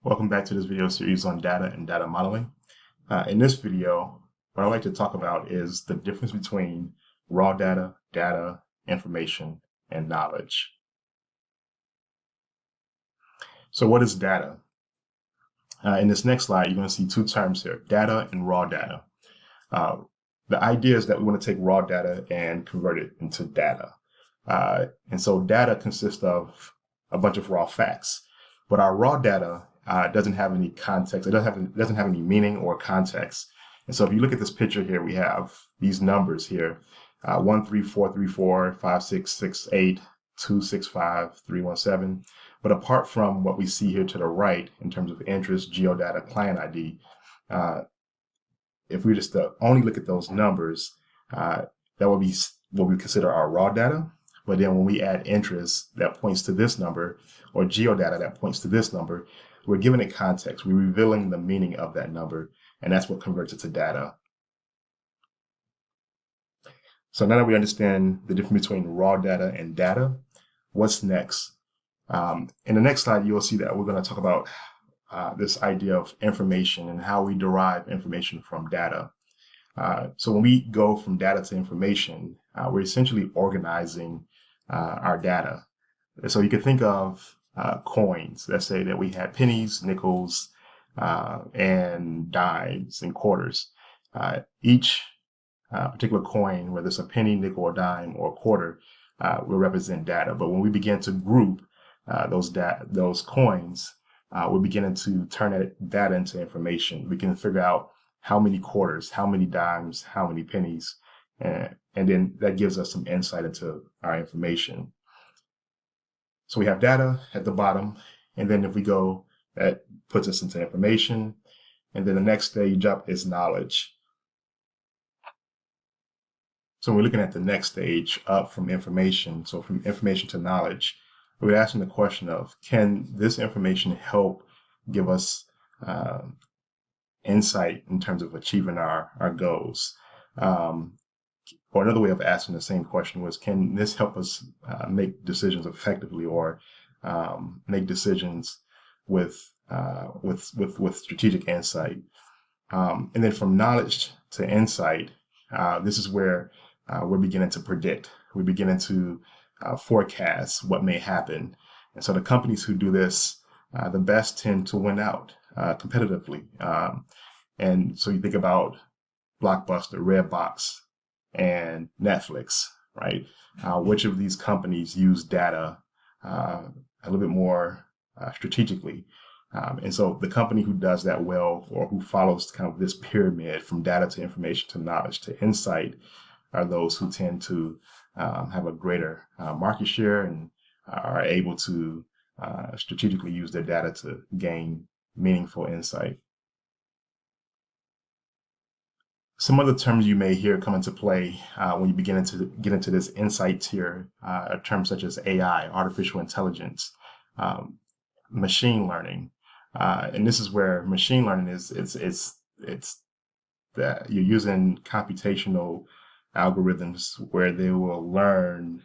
Welcome back to this video series on data and data modeling. In this video, what I'd like to talk about is the difference between raw data, data, information, and knowledge. So what is data? In this next slide, you're going to see two terms here, data and raw data. The idea is that we want to take raw data and convert it into data. And so data consists of a bunch of raw facts, but our raw data doesn't have any context. It doesn't have any meaning or context. And so if you look at this picture here, we have these numbers here, 13434, 5668, 265, 317. But apart from what we see here to the right in terms of interest, geodata, client ID, if we just only look at those numbers, that would be what we consider our raw data. But then when we add interest that points to this number, or geodata that points to this number, we're giving it context. We're revealing the meaning of that number, and that's what converts it to data. So now that we understand the difference between raw data and data, what's next? In the next slide, you'll see that we're going to talk about this idea of information and how we derive information from data. So when we go from data to information, we're essentially organizing our data. So you could think of coins. Let's say that we had pennies, nickels, and dimes and quarters. Each particular coin, whether it's a penny, nickel, or dime, or quarter, will represent data. But when we begin to group those coins, we're beginning to turn that data into information. We can figure out how many quarters, how many dimes, how many pennies, and then that gives us some insight into our information. So we have data at the bottom, and then if we go, that puts us into information, and then the next stage up is knowledge. So we're looking at the next stage up from information, so from information to knowledge, we're asking the question of, can this information help give us insight in terms of achieving our goals? Or another way of asking the same question was, can this help us make decisions effectively, or make decisions with strategic insight? And then from knowledge to insight, this is where we're beginning to predict. We're beginning to forecast what may happen. And so the companies who do this, the best tend to win out competitively. And so you think about Blockbuster, Redbox, and Netflix, right? Which of these companies use data a little bit more strategically? And so the company who does that well, or who follows kind of this pyramid from data to information to knowledge to insight, are those who tend to have a greater market share and are able to strategically use their data to gain meaningful insight. Some other terms you may hear come into play when you begin to get into this insight tier are terms such as AI, artificial intelligence, machine learning, and this is where machine learning is. It's that you're using computational algorithms where they will learn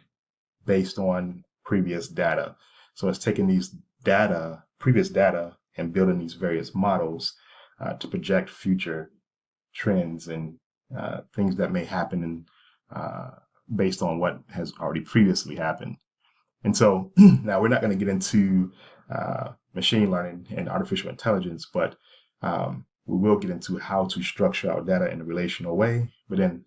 based on previous data. So it's taking these previous data, and building these various models to project future trends and things that may happen based on what has already previously happened. And so now we're not going to get into machine learning and artificial intelligence, but we will get into how to structure our data in a relational way. But then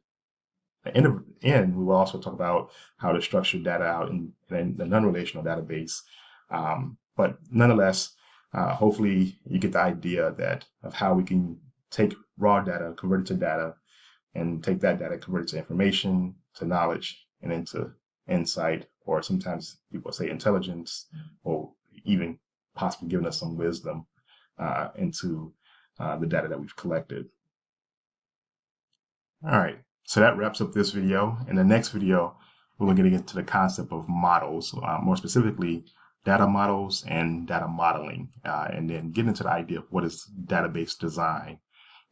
in the end, we will also talk about how to structure data out in the non-relational database. But nonetheless, hopefully you get the idea of how we can take raw data, convert it to data, and take that data, convert it to information, to knowledge, and into insight, or sometimes people say intelligence, or even possibly giving us some wisdom into the data that we've collected. All right, so that wraps up this video. In the next video, we're going to get into the concept of models, more specifically data models and data modeling, and then get into the idea of what is database design.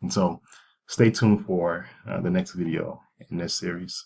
And so stay tuned for the next video in this series.